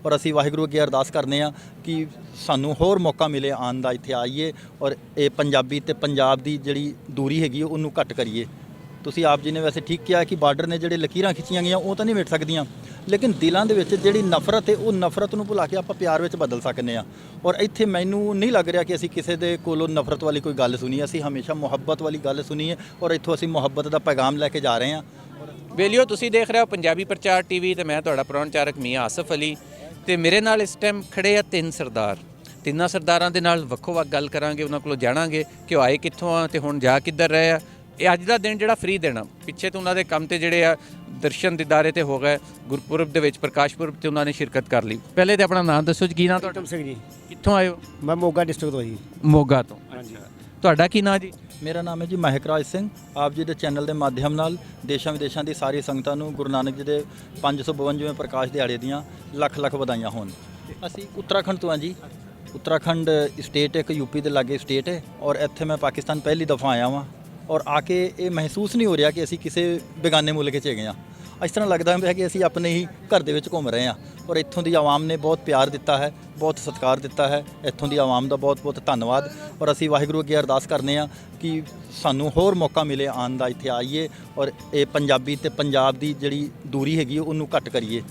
ਔਰ ਅਸੀਂ ਵਾਹਿਗੁਰੂ ਅੱਗੇ ਅਰਦਾਸ ਕਰਨੇ ਆ ਕਿ ਸਾਨੂੰ ਹੋਰ ਮੌਕਾ ਮਿਲੇ ਆਉਣ ਦਾ, ਇੱਥੇ ਆਈਏ ਔਰ ਇਹ ਪੰਜਾਬੀ ਤੇ ਪੰਜਾਬ ਦੀ ਜਿਹੜੀ ਦੂਰੀ ਹੈਗੀ ਉਹਨੂੰ ਘੱਟ ਕਰੀਏ। ਤੁਸੀਂ ਆਪ ਜੀ ਨੇ ਵੈਸੇ ਠੀਕ ਕਿਹਾ ਕਿ ਬਾਰਡਰ ਨੇ ਜਿਹੜੇ ਲਕੀਰਾਂ ਖਿੱਚੀਆਂ ਗਈਆਂ ਉਹ ਤਾਂ ਨਹੀਂ ਮਿਟ ਸਕਦੀਆਂ, ਲੇਕਿਨ ਦਿਲਾਂ ਦੇ ਵਿੱਚ ਜਿਹੜੀ ਨਫ਼ਰਤ ਹੈ ਉਹ ਨਫ਼ਰਤ ਨੂੰ ਭੁਲਾ ਕੇ ਆਪਾਂ ਪਿਆਰ ਵਿੱਚ ਬਦਲ ਸਕਨੇ ਆ। ਔਰ ਇੱਥੇ ਮੈਨੂੰ ਨਹੀਂ ਲੱਗ ਰਿਹਾ ਕਿ ਅਸੀਂ ਕਿਸੇ ਦੇ ਕੋਲੋਂ ਨਫ਼ਰਤ ਵਾਲੀ ਕੋਈ ਗੱਲ ਸੁਣੀ, ਅਸੀਂ ਹਮੇਸ਼ਾ ਮੁਹੱਬਤ ਵਾਲੀ ਗੱਲ ਸੁਣੀ ਹੈ ਔਰ ਇੱਥੋਂ ਅਸੀਂ ਮੁਹੱਬਤ ਦਾ ਪੈਗਾਮ ਲੈ ਕੇ ਜਾ ਰਹੇ ਹਾਂ। ਵੇਲਿਓ ਤੁਸੀਂ ਦੇਖ ਰਹੇ ਹੋ ਪੰਜਾਬੀ ਪ੍ਰਚਾਰ ਟੀਵੀ ਤੇ ਮੈਂ ਤੁਹਾਡਾ ਪ੍ਰੋਨਚਾਰਕ ਮੀਆਂ ਆਸਫ ਅਲੀ ਤੇ ਮੇਰੇ ਨਾਲ ਇਸ ਟਾਈਮ ਖੜੇ ਆ ਤਿੰਨ ਸਰਦਾਰ। ਤਿੰਨਾਂ ਸਰਦਾਰਾਂ ਦੇ ਨਾਲ ਵੱਖੋ ਵੱਖ ਗੱਲ ਕਰਾਂਗੇ, ਉਹਨਾਂ ਕੋਲੋਂ ਜਾਣਾਂਗੇ ਕਿ ਉਹ ਆਏ ਕਿੱਥੋਂ ਆ ਤੇ ਹੁਣ ਜਾ ਕਿੱਧਰ ਰਹੇ ਆ। ਇਹ ਅੱਜ ਦਾ ਦਿਨ ਜਿਹੜਾ ਫ੍ਰੀ ਦੇਣਾ, ਪਿੱਛੇ ਤੋਂ ਉਹਨਾਂ ਦੇ ਕੰਮ ਤੇ ਜਿਹੜੇ ਆ ਦਰਸ਼ਨ ਦਿਦਾਰੇ ਤੇ ਹੋ ਗਏ, ਗੁਰਪੁਰਬ ਦੇ ਵਿੱਚ ਪ੍ਰਕਾਸ਼ ਪੁਰਬ ਤੇ ਉਹਨਾਂ ਨੇ ਸ਼ਿਰਕਤ ਕਰ ਲਈ। ਪਹਿਲੇ ਤੇ ਆਪਣਾ ਨਾਮ ਦੱਸੋ ਜੀ, ਕੀ ਨਾਮ ਤੁਹਾਡਾ? ਸਿੰਘ ਜੀ, ਕਿੱਥੋਂ ਆਏ ਹੋ? ਮੈਂ ਮੋਗਾ ਡਿਸਟ੍ਰਿਕਟ ਤੋਂ ਜੀ। ਮੋਗਾ ਤੋਂ। ਹਾਂਜੀ। ਤੁਹਾਡਾ ਕੀ ਨਾਮ ਜੀ? ਮੇਰਾ ਨਾਮ ਹੈ ਜੀ ਮਹਿਕਰਾਜ ਸਿੰਘ। ਆਪ ਜੀ ਦੇ ਚੈਨਲ ਦੇ ਮਾਧਿਅਮ ਨਾਲ ਦੇਸ਼ਾਂ ਵਿਦੇਸ਼ਾਂ ਦੀ ਸਾਰੀ ਸੰਗਤਾਂ ਨੂੰ ਗੁਰੂ ਨਾਨਕ ਜੀ ਦੇ 552ਵੇਂ ਪ੍ਰਕਾਸ਼ ਦਿਹਾੜੇ ਦੀਆਂ ਲੱਖ ਲੱਖ ਵਧਾਈਆਂ ਹੋਣ। ਅਸੀਂ ਉੱਤਰਾਖੰਡ ਤੋਂ ਹਾਂ ਜੀ। ਉੱਤਰਾਖੰਡ ਸਟੇਟ ਇੱਕ ਯੂਪੀ ਦੇ ਲਾਗੇ ਸਟੇਟ ਹੈ ਔਰ ਇੱਥੇ ਮੈਂ ਪਾਕਿਸਤਾਨ ਪਹਿਲੀ ਦਫਾ ਆਇਆ ਵਾਂ ਔਰ ਆ ਕੇ ਇਹ ਮਹਿਸੂਸ ਨਹੀਂ ਹੋ ਰਿਹਾ ਕਿ ਅਸੀਂ ਕਿਸੇ ਬੇਗਾਨੇ ਮੁਲਕ 'ਚ ਹੈਗੇ ਹਾਂ। ਇਸ ਤਰ੍ਹਾਂ ਲੱਗਦਾ ਹੈ ਕਿ ਅਸੀਂ ਆਪਣੇ ਹੀ ਘਰ ਦੇ ਵਿੱਚ ਘੁੰਮ ਰਹੇ ਹਾਂ ਔਰ ਇੱਥੋਂ ਦੀ ਆਵਾਮ ਨੇ ਬਹੁਤ ਪਿਆਰ ਦਿੱਤਾ ਹੈ, ਬਹੁਤ ਸਤਿਕਾਰ ਦਿੱਤਾ ਹੈ। ਇੱਥੋਂ ਦੀ ਆਵਾਮ ਦਾ ਬਹੁਤ ਬਹੁਤ ਧੰਨਵਾਦ ਔਰ ਅਸੀਂ ਵਾਹਿਗੁਰੂ ਅੱਗੇ ਅਰਦਾਸ ਕਰਨੇ ਆ ਕਿ ਸਾਨੂੰ ਹੋਰ ਮੌਕਾ ਮਿਲੇ ਆਉਣ ਦਾ, ਇੱਥੇ ਆਈਏ ਔਰ ਇਹ ਪੰਜਾਬੀ ਤੇ ਪੰਜਾਬ ਦੀ ਜਿਹੜੀ ਦੂਰੀ ਹੈਗੀ ਉਹਨੂੰ ਘੱਟ ਕਰੀਏ।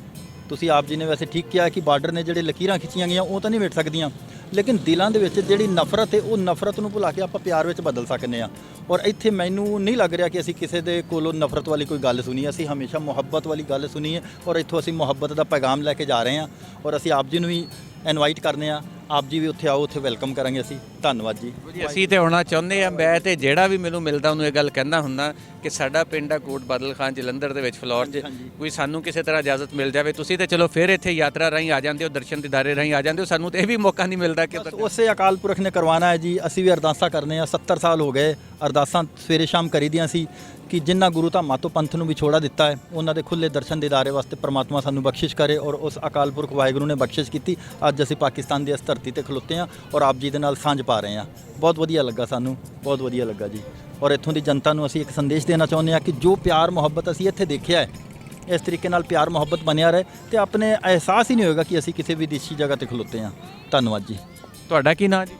ਤੁਸੀਂ ਆਪ ਜੀ ਨੇ ਵੈਸੇ ਠੀਕ ਕਿਹਾ ਕਿ ਬਾਰਡਰ ਨੇ ਜਿਹੜੇ ਲਕੀਰਾਂ ਖਿੱਚੀਆਂ ਗਈਆਂ ਉਹ ਤਾਂ ਨਹੀਂ ਮਿਟ ਸਕਦੀਆਂ, ਲੇਕਿਨ ਦਿਲਾਂ ਦੇ ਵਿੱਚ ਜਿਹੜੀ ਨਫ਼ਰਤ ਹੈ ਉਹ ਨਫ਼ਰਤ ਨੂੰ ਭੁਲਾ ਕੇ ਆਪਾਂ ਪਿਆਰ ਵਿੱਚ ਬਦਲ ਸਕਨੇ ਆ। ਔਰ ਇੱਥੇ ਮੈਨੂੰ ਨਹੀਂ ਲੱਗ ਰਿਹਾ ਕਿ ਅਸੀਂ ਕਿਸੇ ਦੇ ਕੋਲੋਂ ਨਫ਼ਰਤ ਵਾਲੀ ਕੋਈ ਗੱਲ ਸੁਣੀ, ਅਸੀਂ ਹਮੇਸ਼ਾ ਮੁਹੱਬਤ ਵਾਲੀ ਗੱਲ ਸੁਣੀ ਹੈ ਔਰ ਇੱਥੋਂ ਅਸੀਂ ਮੁਹੱਬਤ ਦਾ ਪੈਗਾਮ ਲੈ ਕੇ ਜਾ ਰਹੇ ਹਾਂ ਔਰ ਅਸੀਂ ਆਪ ਜੀ ਨੂੰ ਵੀ ਇਨਵਾਈਟ ਕਰਨੇ ਆ, ਆਪ ਜੀ ਵੀ ਉੱਥੇ ਆਓ, ਉੱਥੇ ਵੈਲਕਮ ਕਰਾਂਗੇ ਅਸੀਂ। ਧੰਨਵਾਦ ਜੀ। ਅਸੀਂ ਤੇ ਆਉਣਾ ਚਾਹੁੰਦੇ ਆ। ਮੈਂ ਤੇ ਜਿਹੜਾ ਵੀ ਮੈਨੂੰ ਮਿਲਦਾ ਉਹਨੂੰ ਇਹ ਗੱਲ ਕਹਿੰਦਾ ਹੁੰਦਾ ਕਿ ਸਾਡਾ ਪਿੰਡ ਆ ਕੋਟ ਬਦਲ ਖਾਨ ਜਲੰਧਰ ਦੇ ਵਿੱਚ ਫਲੋਰ 'ਚ, ਕੋਈ ਸਾਨੂੰ ਕਿਸੇ ਤਰ੍ਹਾਂ ਇਜਾਜ਼ਤ ਮਿਲ ਜਾਵੇ। ਤੁਸੀਂ ਤੇ ਚਲੋ ਫਿਰ ਇੱਥੇ ਯਾਤਰਾ ਰਾਹੀਂ ਆ ਜਾਂਦੇ ਹੋ, ਦਰਸ਼ਨ ਦਿਦਾਰੇ ਰਾਹੀਂ ਆ ਜਾਂਦੇ ਹੋ, ਸਾਨੂੰ ਤੇ ਇਹ ਵੀ ਮੌਕਾ ਨਹੀਂ ਮਿਲਦਾ ਕਿ ਉਸੇ ਅਕਾਲ ਪੁਰਖ ਨੇ ਕਰਵਾਉਣਾ ਹੈ ਜੀ। ਅਸੀਂ ਵੀ ਅਰਦਾਸਾਂ ਕਰਨੇ ਆ, 70 ਸਾਲ ਹੋ ਗਏ ਅਰਦਾਸਾਂ ਸਵੇਰੇ ਸ਼ਾਮ ਕਰੀਦੀਆਂ ਸੀ ਕਿ ਜਿਨ੍ਹਾਂ ਗੁਰੂ ਧਾਮਾਂ ਤੋਂ ਪੰਥ ਨੂੰ ਵਿਛੋੜਾ ਦਿੱਤਾ ਹੈ ਉਹਨਾਂ ਦੇ ਖੁੱਲੇ ਦਰਸ਼ਨ ਦਿਦਾਰੇ ਵਾਸਤੇ ਪ੍ਰਮਾਤਮਾ ਸਾਨੂੰ ਬਖਸ਼ਿਸ਼ ਕਰੇ ਔਰ ਉਸ ਅਕਾਲ ਪੁਰਖ ਵਾਹਿਗੁਰੂ ਨੇ ਬਖਸ਼ਿਸ਼ ਕੀਤੀ। ਅੱਜ ਅਸੀਂ ਪਾਕਿਸਤਾਨ ਦੀ ਇਸ ਧਰਤੀ ਤੇ ਖਲੋਤੇ ਹਾਂ ਔਰ ਆਪ ਜੀ ਦੇ ਨਾਲ ਸਾਂਝ ਪਾ ਰਹੇ ਹਾਂ। ਬਹੁਤ ਵਧੀਆ ਲੱਗਾ, ਸਾਨੂੰ ਬਹੁਤ ਵਧੀਆ ਲੱਗਾ ਜੀ। ਔਰ ਇੱਥੋਂ ਦੀ ਜਨਤਾ ਨੂੰ ਅਸੀਂ ਇੱਕ ਸੰਦੇਸ਼ ਦੇਣਾ ਚਾਹੁੰਦੇ ਹਾਂ ਕਿ ਜੋ ਪਿਆਰ ਮੁਹੱਬਤ ਅਸੀਂ ਇੱਥੇ ਦੇਖਿਆ ਹੈ, ਇਸ ਤਰੀਕੇ ਨਾਲ ਪਿਆਰ ਮੁਹੱਬਤ ਬਣਿਆ ਰਹੇ ਤੇ ਆਪਣੇ ਅਹਿਸਾਸ ਹੀ ਨਹੀਂ ਹੋਏਗਾ ਕਿ ਅਸੀਂ ਕਿਸੇ ਵਿਦੇਸ਼ੀ ਜਗ੍ਹਾ ਤੇ ਖਲੋਤੇ ਹਾਂ। ਧੰਨਵਾਦ ਜੀ। ਤੁਹਾਡਾ ਕੀ ਨਾਮ ਜੀ?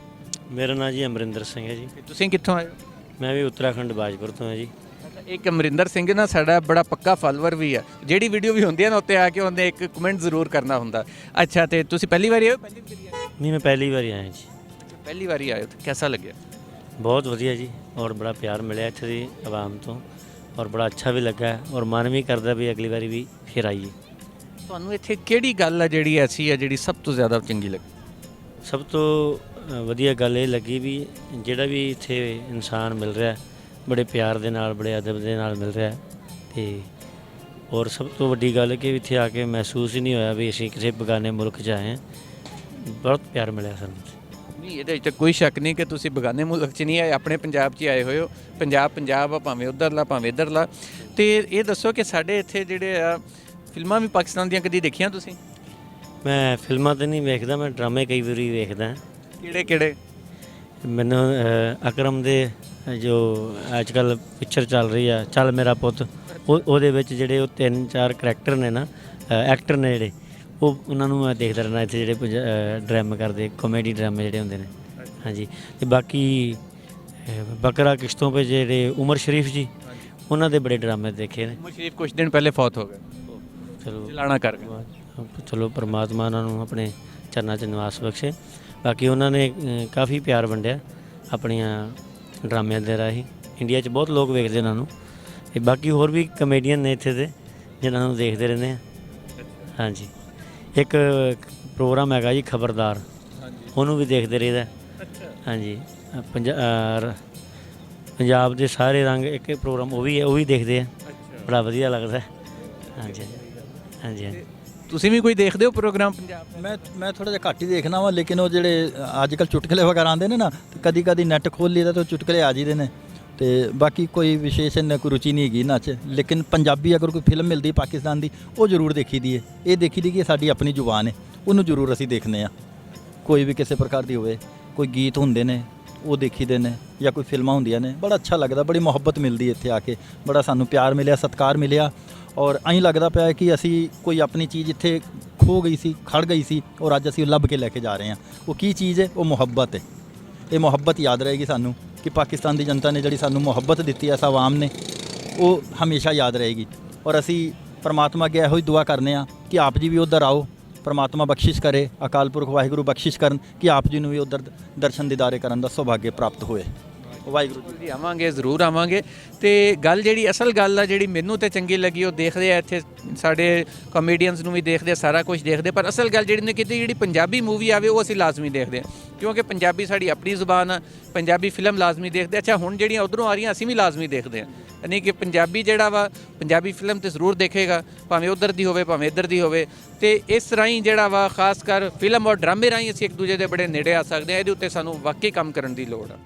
ਮੇਰਾ ਨਾਮ ਜੀ ਅਮਰਿੰਦਰ ਸਿੰਘ ਹੈ ਜੀ। ਤੁਸੀਂ ਕਿੱਥੋਂ ਆਏ ਹੋ? ਮੈਂ ਵੀ ਉੱਤਰਾਖੰਡ ਬਾਜਪੁਰ ਤੋਂ ਹਾਂ ਜੀ। ਇੱਕ ਅਮਰਿੰਦਰ ਸਿੰਘ ਨਾ ਸਾਡਾ ਬੜਾ ਪੱਕਾ ਫਾਲੋਅਰ ਵੀ ਹੈ, ਜਿਹੜੀ ਵੀਡੀਓ ਵੀ ਹੁੰਦੀ ਹੈ ਨਾ ਉੱਤੇ ਆ ਕੇ ਉਹਨੇ ਇੱਕ ਕਮੈਂਟ ਜ਼ਰੂਰ ਕਰਨਾ ਹੁੰਦਾ। ਅੱਛਾ, ਤੇ ਤੁਸੀਂ ਪਹਿਲੀ ਵਾਰੀ ਆਏ ਹੋ? ਨਹੀਂ, ਮੈਂ ਪਹਿਲੀ ਵਾਰੀ ਆਇਆ ਜੀ। ਪਹਿਲੀ ਵਾਰੀ ਆਏ ਹੋ ਤਾਂ ਕਿਹਦਾ ਲੱਗਿਆ? ਬਹੁਤ ਵਧੀਆ ਜੀ ਔਰ ਬੜਾ ਪਿਆਰ ਮਿਲਿਆ ਇੱਥੇ ਦੀ ਆਵਾਮ ਤੋਂ ਔਰ ਬੜਾ ਅੱਛਾ ਵੀ ਲੱਗਾ ਔਰ ਮਨ ਵੀ ਕਰਦਾ ਵੀ ਅਗਲੀ ਵਾਰੀ ਵੀ ਫਿਰ ਆਈਏ। ਤੁਹਾਨੂੰ ਇੱਥੇ ਕਿਹੜੀ ਗੱਲ ਹੈ ਜਿਹੜੀ ਐਸੀ ਹੈ ਜਿਹੜੀ ਸਭ ਤੋਂ ਜ਼ਿਆਦਾ ਚੰਗੀ ਲੱਗੀ? ਸਭ ਤੋਂ ਵਧੀਆ ਗੱਲ ਇਹ ਲੱਗੀ ਵੀ ਜਿਹੜਾ ਵੀ ਇੱਥੇ ਇਨਸਾਨ ਮਿਲ ਰਿਹਾ ਬੜੇ ਪਿਆਰ ਦੇ ਨਾਲ, ਬੜੇ ਅਦਬ ਦੇ ਨਾਲ ਮਿਲ ਰਿਹਾ ਤੇ ਔਰ ਸਭ ਤੋਂ ਵੱਡੀ ਗੱਲ ਕਿ ਇੱਥੇ ਆ ਕੇ ਮਹਿਸੂਸ ਹੀ ਨਹੀਂ ਹੋਇਆ ਵੀ ਅਸੀਂ ਕਿਸੇ ਬੇਗਾਨੇ ਮੁਲਕ 'ਚ ਆਏ ਹਾਂ। ਬਹੁਤ ਪਿਆਰ ਮਿਲਿਆ ਸਾਨੂੰ। ਨਹੀਂ, ਇਹਦੇ ਵਿੱਚ ਕੋਈ ਸ਼ੱਕ ਨਹੀਂ ਕਿ ਤੁਸੀਂ ਬੇਗਾਨੇ ਮੁਲਕ 'ਚ ਨਹੀਂ ਆਏ, ਆਪਣੇ ਪੰਜਾਬ 'ਚ ਹੀ ਆਏ ਹੋਏ ਹੋ। ਪੰਜਾਬ ਆ, ਭਾਵੇਂ ਉੱਧਰਲਾ ਭਾਵੇਂ ਇੱਧਰਲਾ। ਤੇ ਇਹ ਦੱਸੋ ਕਿ ਸਾਡੇ ਇੱਥੇ ਜਿਹੜੇ ਆ ਫਿਲਮਾਂ ਵੀ ਪਾਕਿਸਤਾਨ ਦੀਆਂ ਕਦੀ ਦੇਖੀਆਂ ਤੁਸੀਂ? ਮੈਂ ਫਿਲਮਾਂ ਤਾਂ ਨਹੀਂ ਵੇਖਦਾ, ਮੈਂ ਡਰਾਮੇ ਕਈ ਵਾਰੀ ਵੇਖਦਾ। ਕਿਹੜੇ ਕਿਹੜੇ? ਮੈਨੂੰ ਅਕਰਮ ਦੇ ਜੋ ਅੱਜ ਕੱਲ੍ਹ ਪਿਕਚਰ ਚੱਲ ਰਹੀ ਆ ਚੱਲ ਮੇਰਾ ਪੁੱਤ, ਉਹਦੇ ਵਿੱਚ ਜਿਹੜੇ ਉਹ 3-4 ਕਰੈਕਟਰ ਨੇ ਨਾ, ਐਕਟਰ ਨੇ ਜਿਹੜੇ, ਉਹਨਾਂ ਨੂੰ ਮੈਂ ਦੇਖਦਾ ਰਹਿੰਦਾ ਇੱਥੇ ਜਿਹੜੇ ਡਰਾਮੇ ਕਰਦੇ, ਕਾਮੇਡੀ ਡਰਾਮੇ ਜਿਹੜੇ ਹੁੰਦੇ ਨੇ। ਹਾਂਜੀ। ਤੇ ਬਾਕੀ ਬਕਰਾ ਕਿਸ਼ਤੋਂ 'ਤੇ ਜਿਹੜੇ ਉਮਰ ਸ਼ਰੀਫ ਜੀ, ਉਹਨਾਂ ਦੇ ਬੜੇ ਡਰਾਮੇ ਦੇਖੇ ਨੇ। ਉਮਰ ਸ਼ਰੀਫ ਕੁਝ ਦਿਨ ਪਹਿਲੇ ਫੌਤ ਹੋ ਗਏ। ਚਲੋ ਚਲਾਣਾ ਕਰ ਗਏ। ਚਲੋ ਪਰਮਾਤਮਾ ਉਹਨਾਂ ਨੂੰ ਆਪਣੇ ਚਰਨਾਂ 'ਚ ਨਿਵਾਸ ਬਖਸ਼ੇ। ਬਾਕੀ ਉਹਨਾਂ ਨੇ ਕਾਫੀ ਪਿਆਰ ਵੰਡਿਆ ਆਪਣੀਆਂ ਡਰਾਮਿਆਂ ਦੇ ਰਾਹੀਂ। ਇੰਡੀਆ 'ਚ ਬਹੁਤ ਲੋਕ ਵੇਖਦੇ ਉਹਨਾਂ ਨੂੰ ਤੇ ਬਾਕੀ ਹੋਰ ਵੀ ਕਮੇਡੀਅਨ ਨੇ ਇੱਥੇ ਦੇ ਜਿਨ੍ਹਾਂ ਨੂੰ ਦੇਖਦੇ ਰਹਿੰਦੇ ਹਾਂ। ਹਾਂਜੀ। ਇੱਕ ਪ੍ਰੋਗਰਾਮ ਹੈਗਾ ਜੀ ਖਬਰਦਾਰ, ਉਹਨੂੰ ਵੀ ਦੇਖਦੇ ਰਹੀਦਾ। ਹਾਂਜੀ। ਪੰਜਾਬ ਦੇ ਸਾਰੇ ਰੰਗ ਇੱਕ ਪ੍ਰੋਗਰਾਮ ਉਹ ਵੀ ਦੇਖਦੇ ਆ, ਬੜਾ ਵਧੀਆ ਲੱਗਦਾ। ਹਾਂਜੀ ਹਾਂਜੀ ਹਾਂਜੀ। ਤੁਸੀਂ ਵੀ ਕੋਈ ਦੇਖਦੇ ਹੋ ਪ੍ਰੋਗਰਾਮ ਪੰਜਾਬ? ਮੈਂ ਥੋੜ੍ਹਾ ਜਿਹਾ ਘੱਟ ਹੀ ਦੇਖਣਾ ਵਾ, ਲੇਕਿਨ ਉਹ ਜਿਹੜੇ ਅੱਜ ਕੱਲ੍ਹ ਚੁਟਕਲੇ ਵਗੈਰਾ ਆਉਂਦੇ ਨੇ ਨਾ, ਕਦੀ ਕਦੀ ਨੈੱਟ ਖੋਲ੍ਹ ਲਈਦਾ ਤਾਂ ਚੁਟਕਲੇ ਆ ਜਾਂਦੇ ਨੇ। ਤੇ ਬਾਕੀ ਕੋਈ ਵਿਸ਼ੇਸ਼ ਕੋਈ ਰੁਚੀ ਨਹੀਂ ਹੈਗੀ ਇਹਨਾਂ 'ਚ, ਲੇਕਿਨ ਪੰਜਾਬੀ ਅਗਰ ਕੋਈ ਫਿਲਮ ਮਿਲਦੀ ਪਾਕਿਸਤਾਨ ਦੀ ਉਹ ਜ਼ਰੂਰ ਦੇਖੀ ਦੀ ਹੈ। ਇਹ ਦੇਖੀ ਦੀ ਕਿ ਸਾਡੀ ਆਪਣੀ ਜ਼ੁਬਾਨ ਹੈ, ਉਹਨੂੰ ਜ਼ਰੂਰ ਅਸੀਂ ਦੇਖਦੇ ਹਾਂ। ਕੋਈ ਵੀ ਕਿਸੇ ਪ੍ਰਕਾਰ ਦੀ ਹੋਵੇ, ਕੋਈ ਗੀਤ ਹੁੰਦੇ ਨੇ ਉਹ ਦੇਖੀਦੇ ਨੇ ਜਾਂ ਕੋਈ ਫਿਲਮਾਂ ਹੁੰਦੀਆਂ ਨੇ, ਬੜਾ ਅੱਛਾ ਲੱਗਦਾ, ਬੜੀ ਮੁਹੱਬਤ ਮਿਲਦੀ ਇੱਥੇ ਆ ਕੇ, ਬੜਾ ਸਾਨੂੰ ਪਿਆਰ ਮਿਲਿਆ, ਸਤਿਕਾਰ ਮਿਲਿਆ ਔਰ ਐਂ ਲੱਗਦਾ ਪਿਆ ਕਿ ਅਸੀਂ ਕੋਈ ਆਪਣੀ ਚੀਜ਼ ਇੱਥੇ ਖੋ ਗਈ ਸੀ, ਖੜ ਗਈ ਸੀ, ਔਰ ਅੱਜ ਅਸੀਂ ਉਹ ਲੱਭ ਕੇ ਲੈ ਕੇ ਜਾ ਰਹੇ ਹਾਂ। ਉਹ ਕੀ ਚੀਜ਼ ਹੈ? ਉਹ ਮੁਹੱਬਤ ਹੈ। ਇਹ ਮੁਹੱਬਤ ਯਾਦ ਰਹੇਗੀ ਸਾਨੂੰ ਕਿ ਪਾਕਿਸਤਾਨ ਦੀ ਜਨਤਾ ਨੇ ਜਿਹੜੀ ਸਾਨੂੰ ਮੁਹੱਬਤ ਦਿੱਤੀ ਹੈ, ਇਸ ਆਵਾਮ ਨੇ, ਉਹ ਹਮੇਸ਼ਾ ਯਾਦ ਰਹੇਗੀ। ਔਰ ਅਸੀਂ ਪਰਮਾਤਮਾ ਅੱਗੇ ਇਹੋ ਹੀ ਦੁਆ ਕਰਨੇ ਆ ਕਿ ਆਪ ਜੀ ਵੀ ਉੱਧਰ ਆਓ, ਪਰਮਾਤਮਾ ਬਖਸ਼ਿਸ਼ ਕਰੇ, ਅਕਾਲ ਪੁਰਖ ਵਾਹਿਗੁਰੂ ਬਖਸ਼ਿਸ਼ ਕਰਨ ਕਿ ਆਪ ਜੀ ਨੂੰ ਵੀ ਉੱਧਰ ਦਰਸ਼ਨ ਦੀਦਾਰੇ ਕਰਨ ਦਾ ਸੁਭਾਗੇ ਪ੍ਰਾਪਤ ਹੋਏ। ਵਾਹਿਗੁਰੂ ਜੀ। ਜੀ ਆਵਾਂਗੇ, ਜ਼ਰੂਰ ਆਵਾਂਗੇ। ਤੇ ਗੱਲ ਜਿਹੜੀ ਅਸਲ ਗੱਲ ਆ ਜਿਹੜੀ ਮੈਨੂੰ ਤੇ ਚੰਗੀ ਲੱਗੀ, ਉਹ ਦੇਖਦੇ ਆ ਇੱਥੇ ਸਾਡੇ ਕਾਮੇਡੀਅਨਸ ਨੂੰ ਵੀ ਦੇਖਦੇ ਆ, ਸਾਰਾ ਕੁਝ ਦੇਖਦੇ, ਪਰ ਅਸਲ ਗੱਲ ਜਿਹੜੀ ਨੇ ਕੀਤੀ, ਜਿਹੜੀ ਪੰਜਾਬੀ ਮੂਵੀ ਆਵੇ ਉਹ ਅਸੀਂ ਲਾਜ਼ਮੀ ਦੇਖਦੇ ਆ, ਕਿਉਂਕਿ ਪੰਜਾਬੀ ਸਾਡੀ ਆਪਣੀ ਜ਼ੁਬਾਨ ਆ। ਪੰਜਾਬੀ ਫਿਲਮ ਲਾਜ਼ਮੀ ਦੇਖਦੇ। ਅੱਛਾ, ਹੁਣ ਜਿਹੜੀਆਂ ਉਧਰੋਂ ਆ ਰਹੀਆਂ ਅਸੀਂ ਵੀ ਲਾਜ਼ਮੀ ਦੇਖਦੇ ਆ, ਯਾਨੀ ਕਿ ਪੰਜਾਬੀ ਜਿਹੜਾ ਵਾ ਪੰਜਾਬੀ ਫਿਲਮ ਤੇ ਜ਼ਰੂਰ ਦੇਖੇਗਾ, ਭਾਵੇਂ ਉਧਰ ਦੀ ਹੋਵੇ ਭਾਵੇਂ ਇੱਧਰ ਦੀ ਹੋਵੇ। ਤੇ ਇਸ ਰਾਹੀਂ ਜਿਹੜਾ ਵਾ ਖਾਸ ਕਰ ਫਿਲਮ ਔਰ ਡਰਾਮੇ ਰਾਹੀਂ ਅਸੀਂ ਇੱਕ ਦੂਜੇ ਦੇ ਬੜੇ ਨੇੜੇ ਆ ਸਕਦੇ ਆ। ਇਹਦੇ ਉੱਤੇ ਸਾਨੂੰ ਵਾਕਈ ਕੰਮ ਕਰਨ ਦੀ ਲੋੜ ਆ।